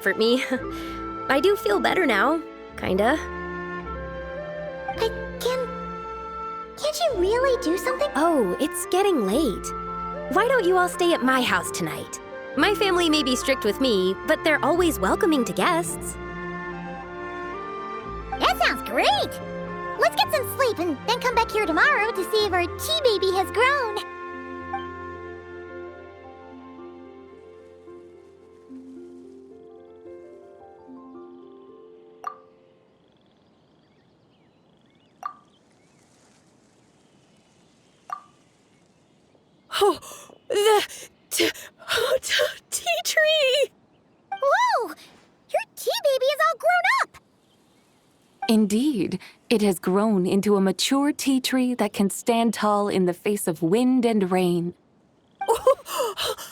comfort me. I do feel better now, kinda. But can't you really do something? Oh, it's getting late. Why don't you all stay at my house tonight? My family may be strict with me, but they're always welcoming to guests. That sounds great! Let's get some sleep and then come back here tomorrow to see if our tea baby has grown. Oh, the tea tree! Whoa! Your tea baby is all grown up! Indeed, it has grown into a mature tea tree that can stand tall in the face of wind and rain.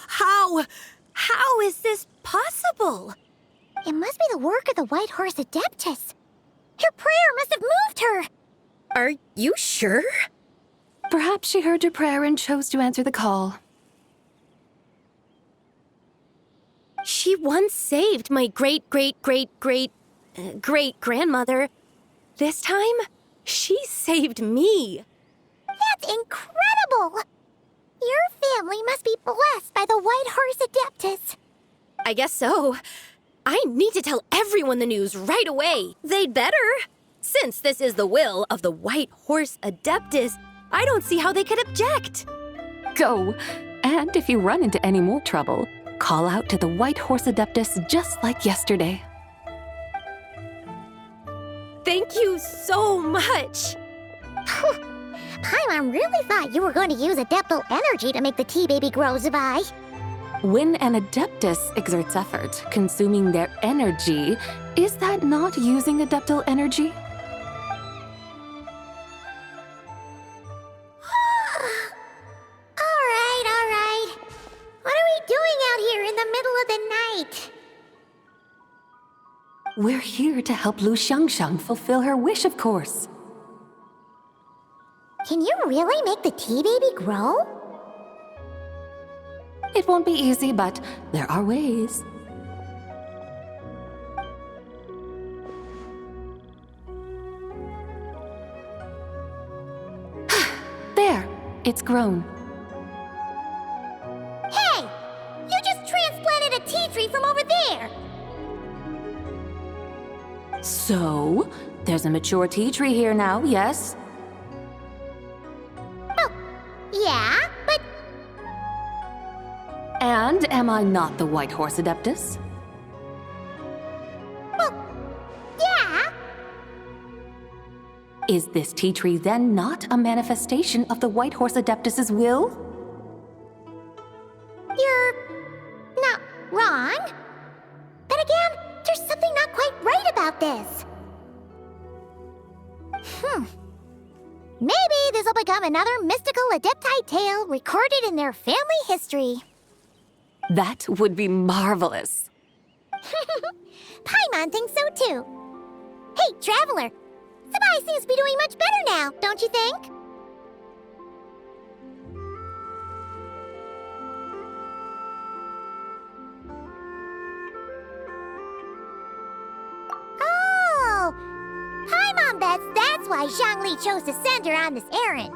How is this possible? It must be the work of the White Horse Adeptus. Your prayer must have moved her! Are you sure? Perhaps she heard your prayer and chose to answer the call. She once saved my great-great-great-great-great-grandmother. This time, she saved me. That's incredible! Your family must be blessed by the White Horse Adeptus. I guess so. I need to tell everyone the news right away. They'd better. Since this is the will of the White Horse Adeptus, I don't see how they could object. Go! And if you run into any more trouble, call out to the White Horse Adeptus just like yesterday. Thank you so much. Paimon really thought you were going to use Adeptal energy to make the tea baby grow, Zabai. When an Adeptus exerts effort, consuming their energy, is that not using Adeptal energy? All right. What are we doing out here in the middle of the night? We're here to help Lu Xiangxiang fulfill her wish, of course. Can you really make the tea baby grow? It won't be easy, but there are ways. There, it's grown. Hey! You just transplanted a tea tree from over there! So, there's a mature tea tree here now, yes? Oh, yeah, but And am I not the White Horse Adeptus? well, yeah. Is this tea tree then not a manifestation of the White Horse Adeptus's will? You're not wrong. But again, there's something not quite right about this. Maybe this will become another mystical Adepti tale recorded in their family history. That would be marvelous. Paimon thinks so too. Hey, Traveler! Sabai seems to be doing much better now, don't you think? Oh! Paimon bets that's why Zhangli chose to send her on this errand.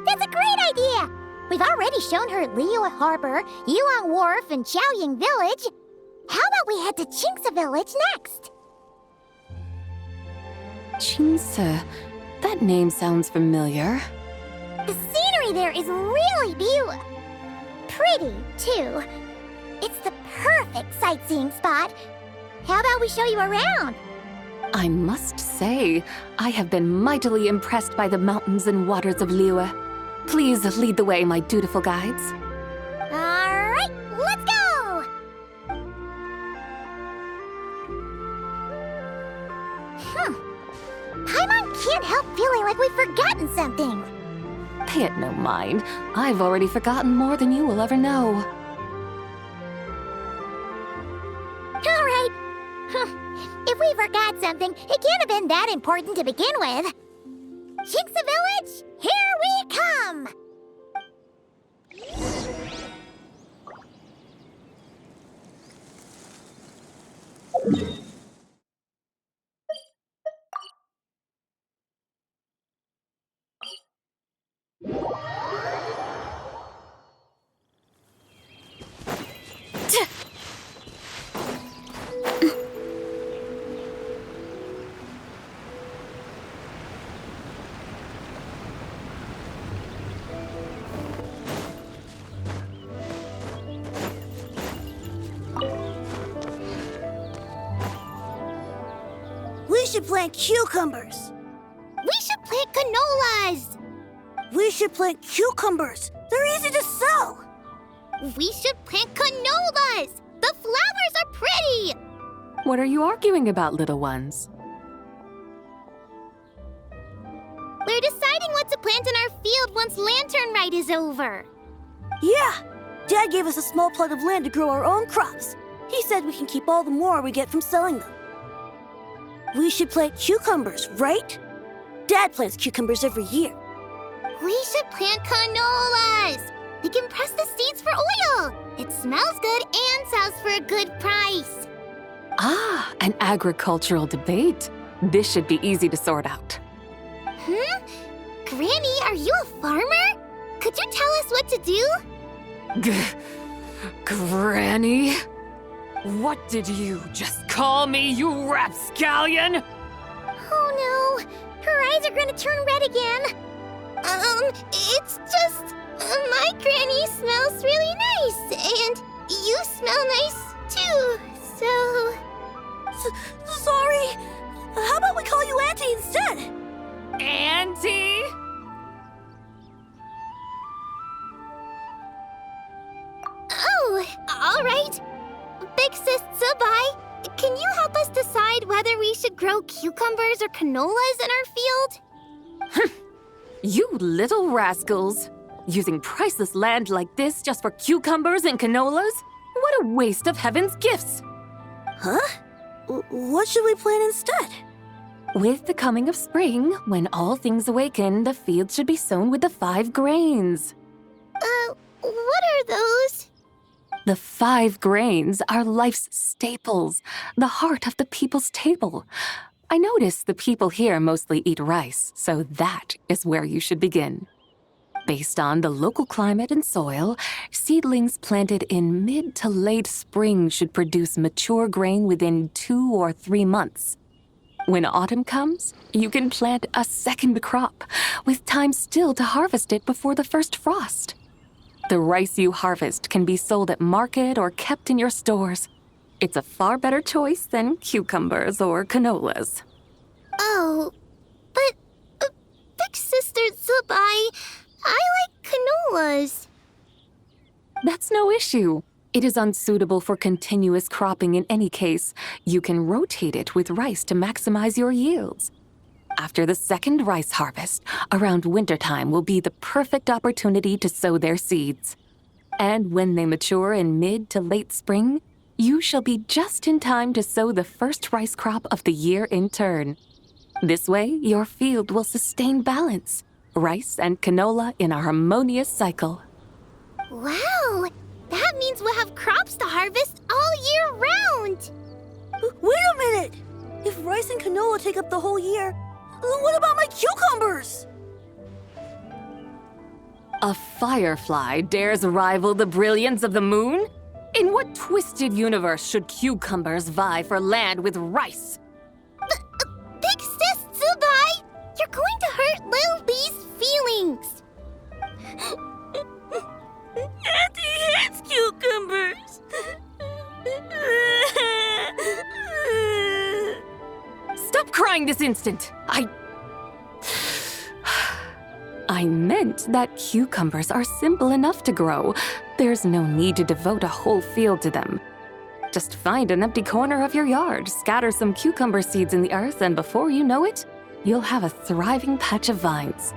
That's a great idea! We've already shown her Liyue Harbor, Yulong Wharf, and Chaoying Village. How about we head to Qingce Village next? Qingce, that name sounds familiar. The scenery there is really beautiful. Pretty, too. It's the perfect sightseeing spot. How about we show you around? I must say, I have been mightily impressed by the mountains and waters of Liyue. Please lead the way, my dutiful guides. All right, let's go! Paimon can't help feeling like we've forgotten something. Pay it no mind. I've already forgotten more than you will ever know. All right. If we forgot something, it can't have been that important to begin with. Shinxa Village, here we come! We should plant cucumbers. We should plant canolas! We should plant cucumbers. They're easy to sell. We should plant canolas! The flowers are pretty! What are you arguing about, little ones? We're deciding what to plant in our field once Lantern Rite is over. Yeah. Dad gave us a small plot of land to grow our own crops. He said we can keep all the more we get from selling them. We should plant cucumbers, right? Dad plants cucumbers every year. We should plant canolas! We can press the seeds for oil! It smells good and sells for a good price. Ah, an agricultural debate. This should be easy to sort out. Granny, are you a farmer? Could you tell us what to do? Granny? What did you just call me, you rapscallion? Oh no, her eyes are gonna turn red again. It's just, my granny smells really nice, and you smell nice too, so... Sorry. How about we call you Auntie instead? Auntie? Oh, all right. Big Sis Zubai, can you help us decide whether we should grow cucumbers or canolas in our field? You little rascals! Using priceless land like this just for cucumbers and canolas? What a waste of heaven's gifts! Huh? What should we plant instead? With the coming of spring, when all things awaken, the field should be sown with the 5 grains. What are those? The 5 grains are life's staples, the heart of the people's table. I notice the people here mostly eat rice, so that is where you should begin. Based on the local climate and soil, seedlings planted in mid to late spring should produce mature grain within 2 or 3 months. When autumn comes, you can plant a second crop, with time still to harvest it before the first frost. The rice you harvest can be sold at market or kept in your stores. It's a far better choice than cucumbers or canolas. Oh, but Big Sister Zubai, I like canolas. That's no issue. It is unsuitable for continuous cropping in any case. You can rotate it with rice to maximize your yields. After the second rice harvest, around wintertime will be the perfect opportunity to sow their seeds. And when they mature in mid to late spring, you shall be just in time to sow the first rice crop of the year in turn. This way, your field will sustain balance, rice and canola in a harmonious cycle. Wow, that means we'll have crops to harvest all year round. Wait a minute! If rice and canola take up the whole year, what about my cucumbers? A firefly dares rival the brilliance of the moon? In what twisted universe should cucumbers vie for land with rice? Big Sis Zubai, you're going to hurt Lil Bee's feelings. Auntie hates cucumbers. Stop crying this instant! I meant that cucumbers are simple enough to grow. There's no need to devote a whole field to them. Just find an empty corner of your yard, scatter some cucumber seeds in the earth, and before you know it, you'll have a thriving patch of vines.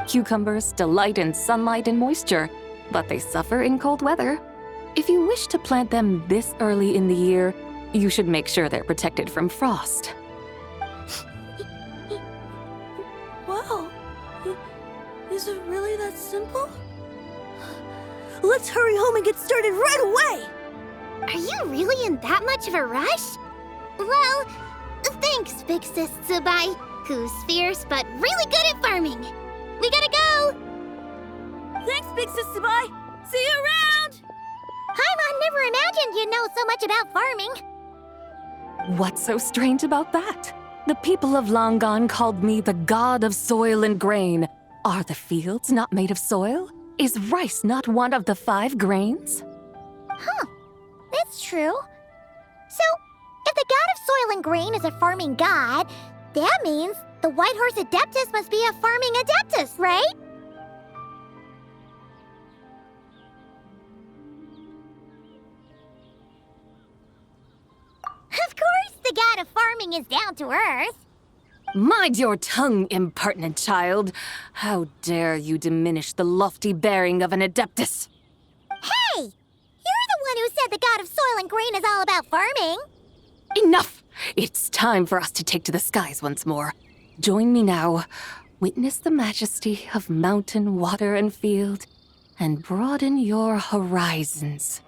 Cucumbers delight in sunlight and moisture, but they suffer in cold weather. If you wish to plant them this early in the year, you should make sure they're protected from frost. Wow. Is it really that simple? Let's hurry home and get started right away! Are you really in that much of a rush? Well, thanks, Big Sis Zubai, who's fierce but really good at farming. We gotta go! Thanks, Big Sis Zubai! See you around! Paimon never imagined you'd know so much about farming. What's so strange about that? The people of Longon called me the god of soil and grain. Are the fields not made of soil? Is rice not one of the 5 grains? Huh, that's true. So, if the god of soil and grain is a farming god, that means the White Horse Adeptus must be a farming adeptus, right? Of course, the god of farming is down to earth. Mind your tongue, impertinent child. How dare you diminish the lofty bearing of an adeptus? Hey! You're the one who said the god of soil and grain is all about farming. Enough! It's time for us to take to the skies once more. Join me now. Witness the majesty of mountain, water, and field, and broaden your horizons.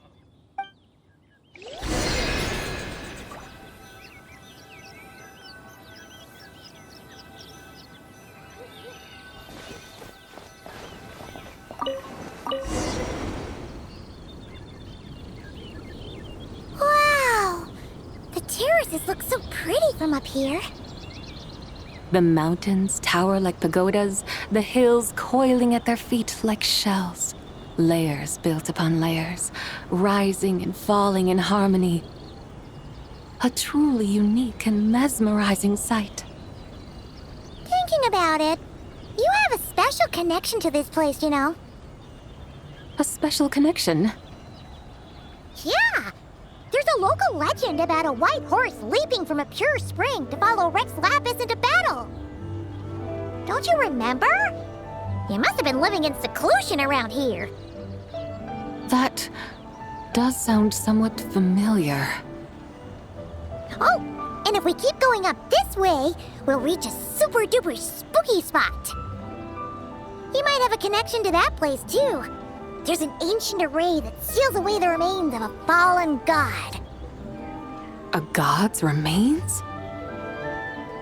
Wow! The terraces look so pretty from up here. The mountains tower like pagodas, the hills coiling at their feet like shells. Layers built upon layers, rising and falling in harmony. A truly unique and mesmerizing sight. Thinking about it, you have a special connection to this place, you know. A special connection. Yeah! There's a local legend about a white horse leaping from a pure spring to follow Rex Lapis into battle. Don't you remember? You must have been living in seclusion around here. That does sound somewhat familiar. Oh, and if we keep going up this way, we'll reach a super duper spooky spot. You might have a connection to that place too. There's an ancient array that seals away the remains of a fallen god. A god's remains?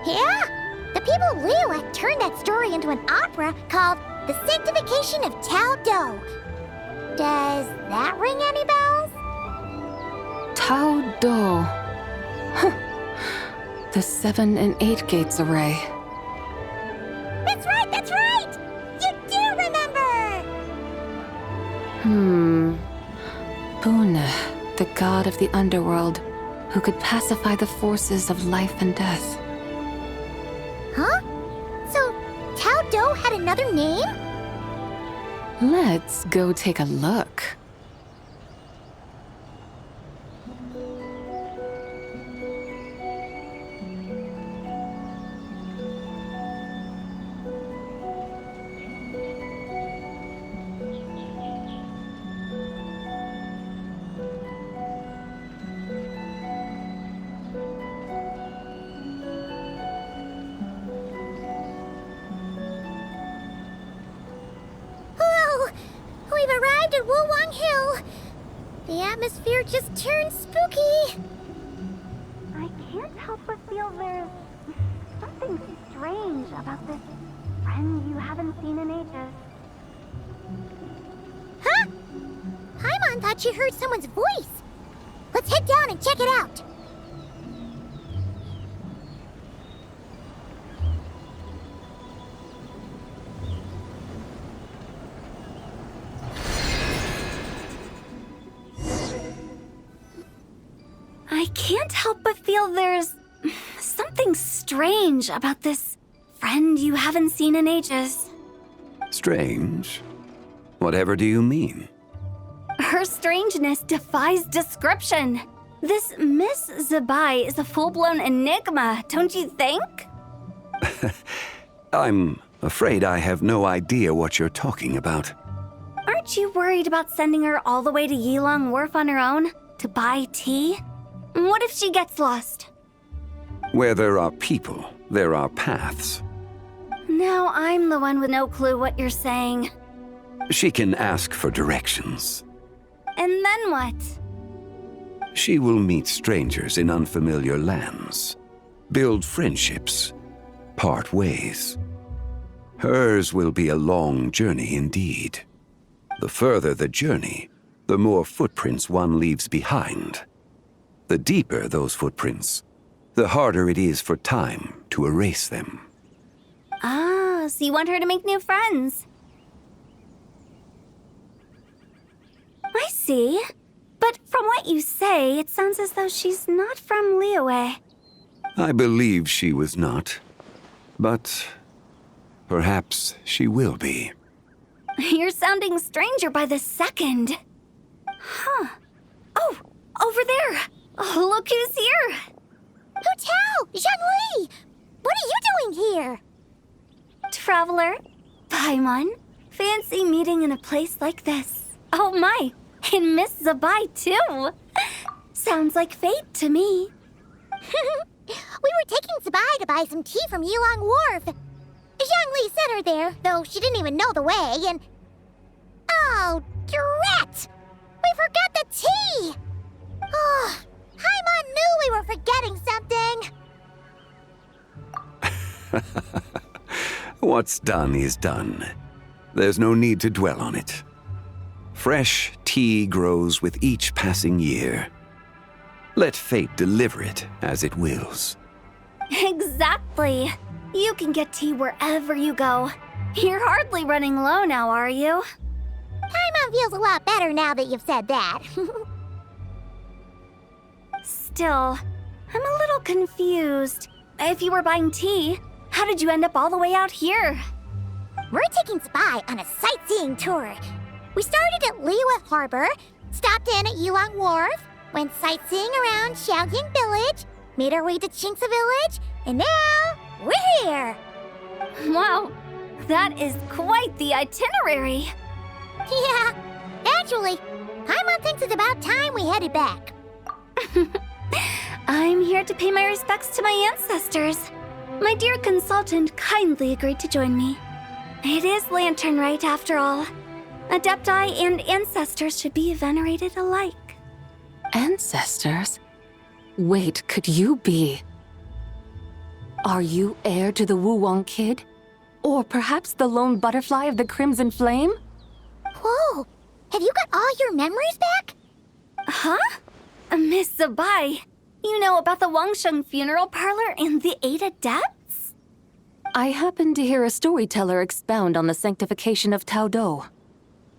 Yeah, the people of Liyue turned that story into an opera called The Sanctification of Tao Do. Does that ring any bells? Tao Do. Huh. The 7 and 8 gates array. That's right, that's right! You do remember! Bune, the god of the underworld, who could pacify the forces of life and death. Huh? So, Tao Do had another name? Let's go take a look. Whoa! We've arrived at Wulwang Hill. The atmosphere just turned spooky. I can't help but feel there's something strange about this friend you haven't seen in ages. Huh? Paimon thought she heard someone's voice. Let's head down and check it out. I can't help but feel there's something strange about this friend you haven't seen in ages. Strange? Whatever do you mean? Her strangeness defies description. This Miss Zubai is a full-blown enigma, don't you think? I'm Afraid I have no idea what you're talking about. Aren't you worried about sending her all the way to Yilong Wharf on her own to buy tea? What if she gets lost? Where there are people, there are paths. Now I'm the one with no clue what you're saying. She can ask for directions. And then what? She will meet strangers in unfamiliar lands, build friendships, part ways. Hers will be a long journey indeed. The further the journey, the more footprints one leaves behind. The deeper those footprints, the harder it is for time to erase them. Ah, so you want her to make new friends. I see. But from what you say, it sounds as though she's not from Liyue. I believe she was not, but perhaps she will be. You're sounding stranger by the second. Huh. Oh, over there. Oh, look who's here. Hotel! Zhongli! What are you doing here? Traveler, Paimon, fancy meeting in a place like this. Oh my, and Miss Zabai too. Sounds like fate to me. We were taking Zabai to buy some tea from Yilong Wharf. Zhongli sent her there, though she didn't even know the way, and... Oh, drat! We forgot the tea! Oh, Paimon knew we were forgetting something! What's done is done. There's no need to dwell on it. Fresh tea grows with each passing year. Let fate deliver it as it wills. Exactly. You can get tea wherever you go. You're hardly running low now, are you? Paimon feels a lot better now that you've said that. Still, I'm a little confused. If you were buying tea, how did you end up all the way out here? We're taking Zabai on a sightseeing tour. We started at Liyue Harbor, stopped in at Yilong Wharf, went sightseeing around Xiaoying Village, made our way to Qingce Village, and now we're here. Wow, that is quite the itinerary. Yeah, actually, Paimon thinks it's about time we headed back. I'm here to pay my respects to my ancestors. My dear consultant kindly agreed to join me. It is Lantern Rite, after all. Adepti and ancestors should be venerated alike. Ancestors? Wait, could you be? Are you heir to the Wu-Wong kid? Or perhaps the lone butterfly of the Crimson Flame? Whoa, have you got all your memories back? Huh? Miss Zabai, you know about the Wangsheng funeral parlor and the 8 adepts? I happened to hear a storyteller expound on the sanctification of Taodo.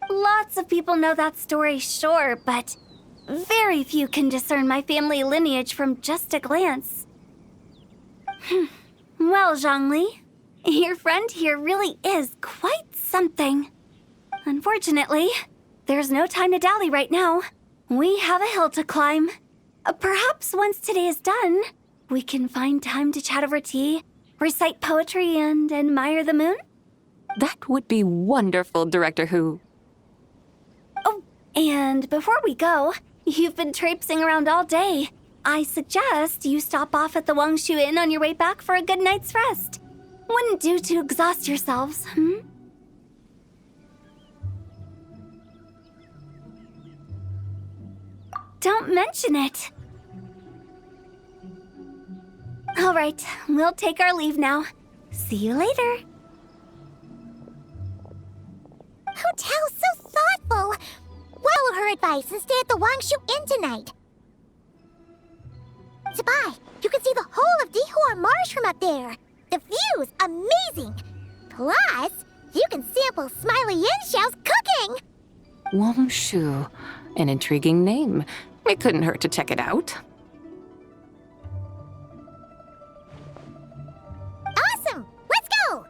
Lots of people know that story, sure, but very few can discern my family lineage from just a glance. Well, Zhongli, your friend here really is quite something. Unfortunately, there's no time to dally right now. We have a hill to climb. Perhaps once today is done, we can find time to chat over tea, recite poetry, and admire the moon? That would be wonderful, Director Who. Oh, and before we go, you've been traipsing around all day. I suggest you stop off at the Wangshu Inn on your way back for a good night's rest. Wouldn't do to exhaust yourselves, Don't mention it. All right, we'll take our leave now. See you later. Hotel's so thoughtful. Follow her advice and stay at the Wangshu Inn tonight. Zabai, you can see the whole of Dihua Marsh from up there. The view's amazing. Plus, you can sample Smiley Yin-Xiao's cooking. Wangshu, an intriguing name. It couldn't hurt to check it out. Awesome! Let's go!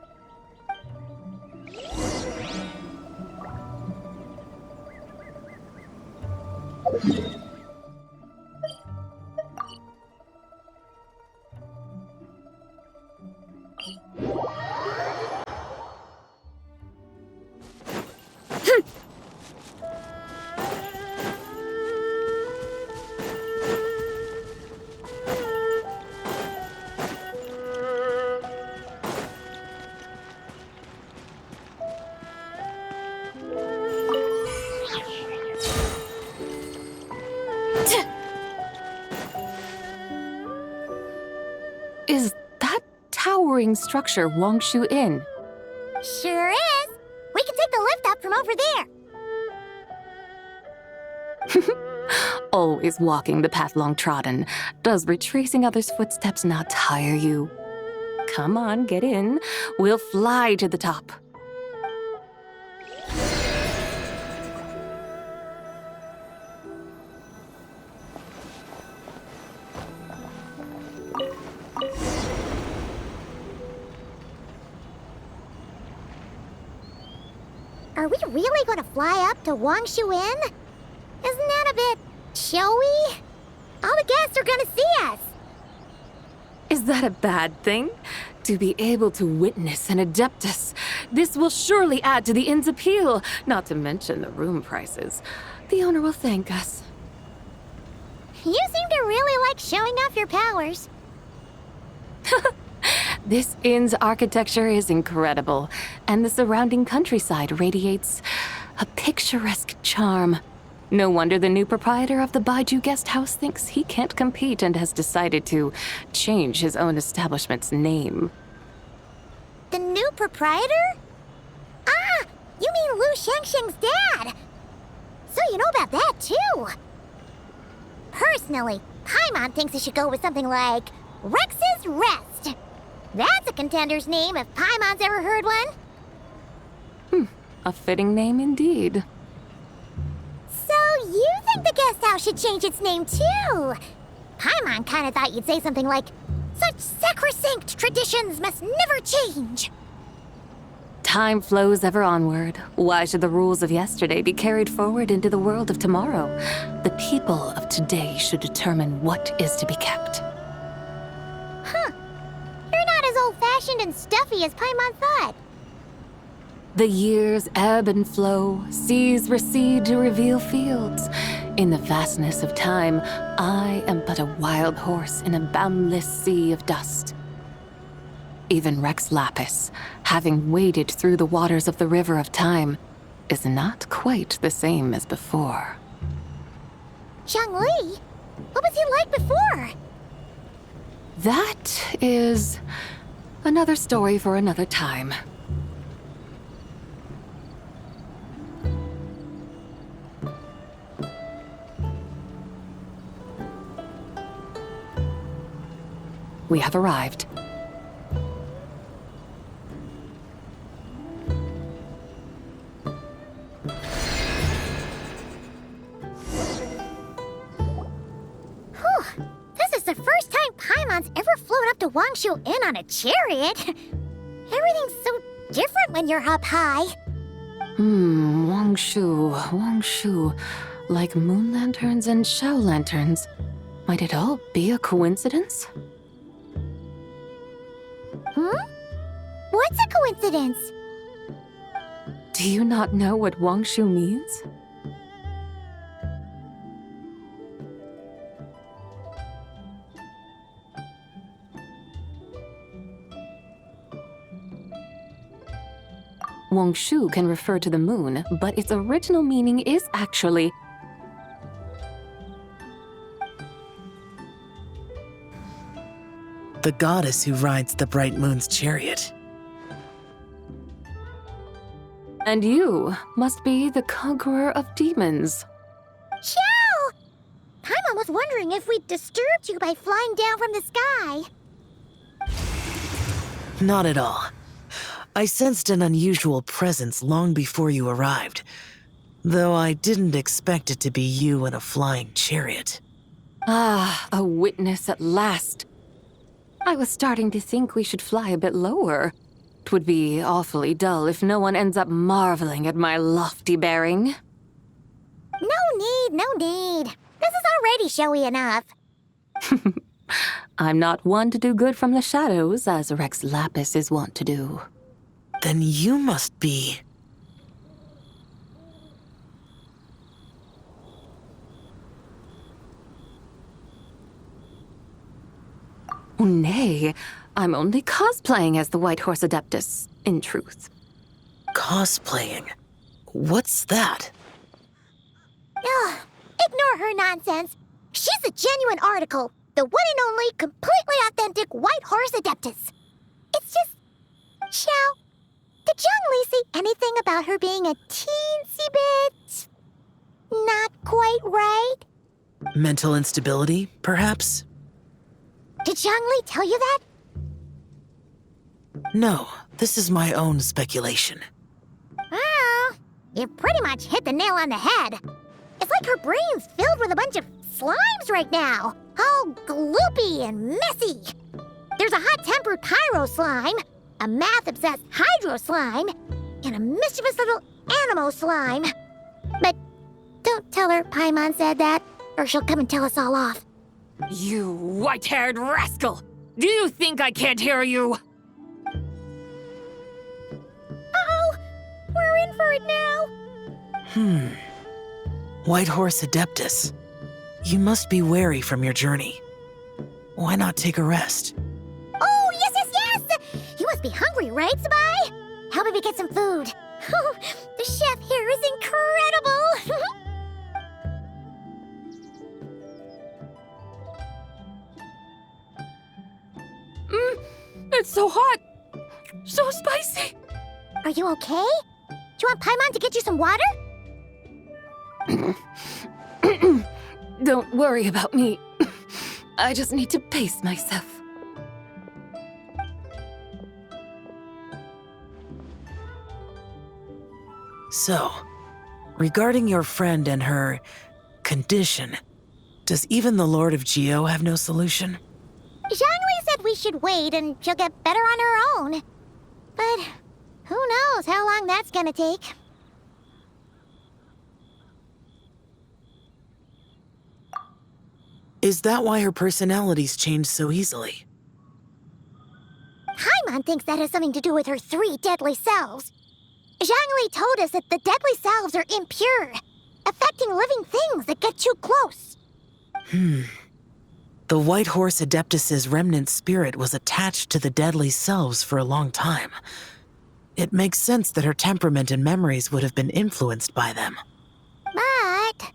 towering structure Wangshu Inn. Sure is. We can take the lift up from over there. Always walking the path long trodden. Does retracing others' footsteps not tire you? Come on, get in. We'll fly to the top. Are we really going to fly up to Wangshu Inn? Isn't that a bit showy? All the guests are going to see us. Is that a bad thing? To be able to witness an Adeptus. This will surely add to the inn's appeal, not to mention the room prices. The owner will thank us. You seem to really like showing off your powers. This inn's architecture is incredible, and the surrounding countryside radiates a picturesque charm. No wonder the new proprietor of the Baiju guest house thinks he can't compete and has decided to change his own establishment's name. The new proprietor? Ah, you mean Lu Shengsheng's dad. So you know about that, too. Personally, Paimon thinks it should go with something like Rex's Rest. That's a contender's name if Paimon's ever heard one. A fitting name indeed. So you think the guest house should change its name, too? Paimon kind of thought you'd say something like, such sacrosanct traditions must never change. Time flows ever onward. Why should the rules of yesterday be carried forward into the world of tomorrow? The people of today should determine what is to be kept. Huh. You're not as old-fashioned and stuffy as Paimon thought. The years ebb and flow, seas recede to reveal fields. In the vastness of time, I am but a wild horse in a boundless sea of dust. Even Rex Lapis, having waded through the waters of the river of time, is not quite the same as before. Zhongli? What was he like before? That is another story for another time. We have arrived. This is the first time Paimon's ever flown up to Wangshu Inn on a chariot. Everything's so different when you're up high. Wangshu. Like moon lanterns and shell lanterns. Might it all be a coincidence? What's a coincidence? Do you not know what Wangshu means? Wangshu can refer to the moon, but its original meaning is actually the goddess who rides the bright moon's chariot. And you must be the conqueror of demons. Xiao! Paimon was wondering if we'd disturbed you by flying down from the sky. Not at all. I sensed an unusual presence long before you arrived, though I didn't expect it to be you in a flying chariot. Ah, a witness at last. I was starting to think we should fly a bit lower. 'Twould be awfully dull if no one ends up marveling at my lofty bearing. No need. This is already showy enough. I'm not one to do good from the shadows, as Rex Lapis is wont to do. Then you must be... Oh, nay, I'm only cosplaying as the White Horse Adeptus, in truth. cosplaying. What's that? Ugh, ignore her nonsense. She's a genuine article. The one and only, completely authentic White Horse Adeptus. It's nutshell, did Zhongli say anything about her being a teensy bit not quite right? Mental instability, perhaps? Did Zhongli tell you that? No, this is my own speculation. Well, you pretty much hit the nail on the head. It's like her brain's filled with a bunch of slimes right now, all gloopy and messy. There's a hot-tempered pyro slime, a math-obsessed hydro slime, and a mischievous little animo slime. But don't tell her Paimon said that, or she'll come and tell us all off. You white-haired rascal! Do you think I can't hear you? Uh-oh! We're in for it now! White Horse Adeptus. You must be weary from your journey. Why not take a rest? Oh, yes, yes, yes! You must be hungry, right, Sabai? Help me get some food. Oh, the chef here is incredible! It's so hot! So spicy! Are you okay? Do you want Paimon to get you some water? Don't worry about me. I just need to pace myself. So, regarding your friend and her condition, does even the Lord of Geo have no solution? Zhongli said we should wait and she'll get better on her own. But who knows how long that's gonna take. Is that why her personalities change so easily? Paimon thinks that has something to do with her 3 deadly selves. Zhongli told us that the deadly selves are impure, affecting living things that get too close. The White Horse Adeptus's remnant spirit was attached to the deadly selves for a long time. It makes sense that her temperament and memories would have been influenced by them. But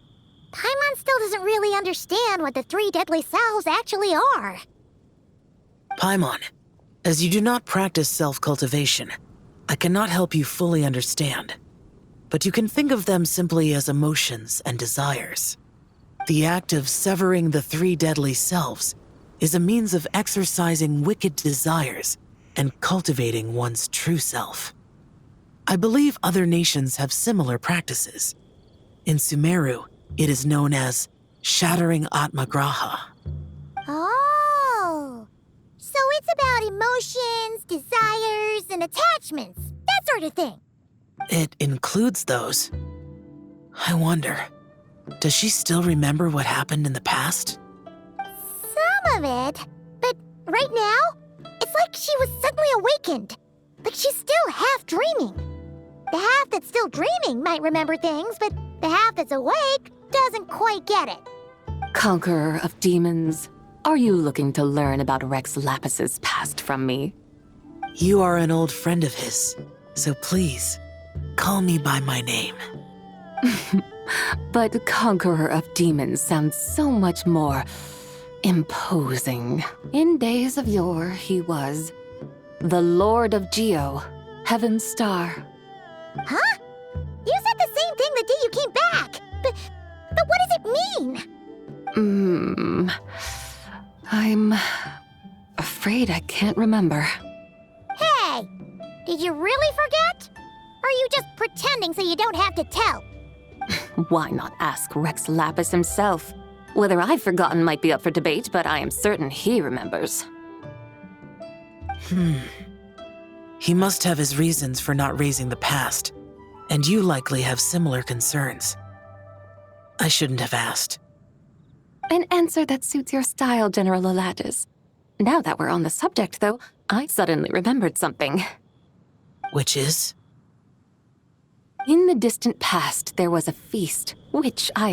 Paimon still doesn't really understand what the 3 deadly selves actually are. Paimon, as you do not practice self-cultivation, I cannot help you fully understand. But you can think of them simply as emotions and desires. The act of severing the 3 deadly selves is a means of exercising wicked desires and cultivating one's true self. I believe other nations have similar practices. In Sumeru, it is known as shattering Atmagraha. Oh, so it's about emotions, desires, and attachments, that sort of thing. It includes those. I wonder, does she still remember what happened in the past? Some of it, but right now, it's like she was suddenly awakened. Like she's still half dreaming. The half that's still dreaming might remember things, but the half that's awake doesn't quite get it. Conqueror of demons, are you looking to learn about Rex Lapis's past from me? You are an old friend of his, so please, call me by my name. But Conqueror of Demons sounds so much more imposing. In days of yore, he was the Lord of Geo, Heaven's Star. Huh? You said the same thing the day you came back, but what does it mean? I'm afraid I can't remember. Hey, did you really forget? Or are you just pretending so you don't have to tell? Why not ask Rex Lapis himself? Whether I've forgotten might be up for debate, but I am certain he remembers. He must have his reasons for not raising the past, and you likely have similar concerns. I shouldn't have asked. An answer that suits your style, General Elatis. Now that we're on the subject, though, I suddenly remembered something. Which is? In the distant past, there was a feast, which I